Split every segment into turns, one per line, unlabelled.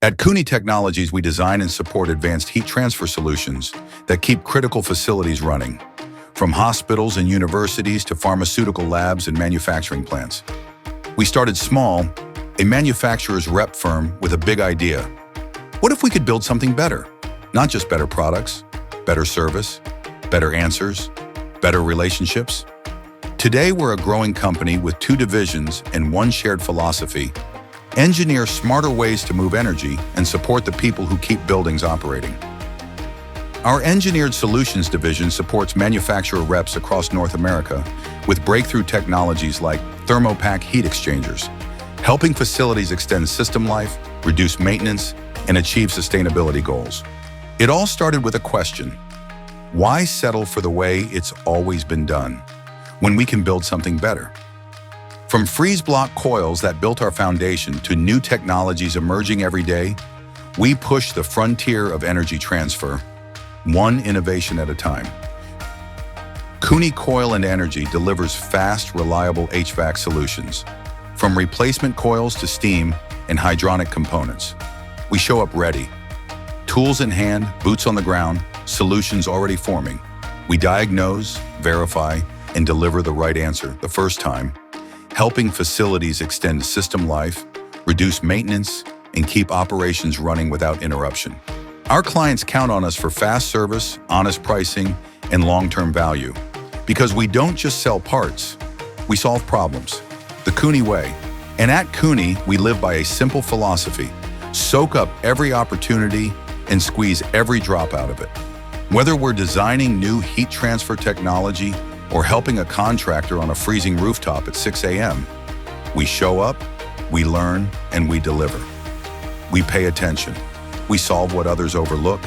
At Cooney Technologies, we design and support advanced heat transfer solutions that keep critical facilities running, from hospitals and universities to pharmaceutical labs and manufacturing plants. We started small, a manufacturer's rep firm with a big idea. What if we could build something better? Not just better products, better service, better answers, better relationships. Today, we're a growing company with 2 divisions and 1 shared philosophy: engineer smarter ways to move energy and support the people who keep buildings operating. Our Engineered Solutions division supports manufacturer reps across North America with breakthrough technologies like thermopack heat exchangers, helping facilities extend system life, reduce maintenance, and achieve sustainability goals. It all started with a question: why settle for the way it's always been done when we can build something better? From freeze block coils that built our foundation to new technologies emerging every day, we push the frontier of energy transfer, one innovation at a time. Cooney Coil and Energy delivers fast, reliable HVAC solutions, from replacement coils to steam and hydronic components. We show up ready. Tools in hand, boots on the ground, solutions already forming. We diagnose, verify, and deliver the right answer the first time, helping facilities extend system life, reduce maintenance, and keep operations running without interruption. Our clients count on us for fast service, honest pricing, and long-term value. Because we don't just sell parts, we solve problems, the Cooney way. And at Cooney, we live by a simple philosophy: soak up every opportunity and squeeze every drop out of it. Whether we're designing new heat transfer technology or helping a contractor on a freezing rooftop at 6 a.m., we show up, we learn, and we deliver. We pay attention. We solve what others overlook.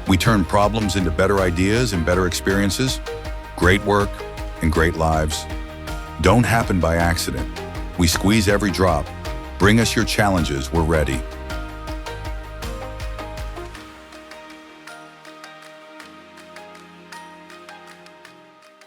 We turn problems into better ideas and better experiences. Great work and great lives don't happen by accident. We squeeze every drop. Bring us your challenges, we're ready.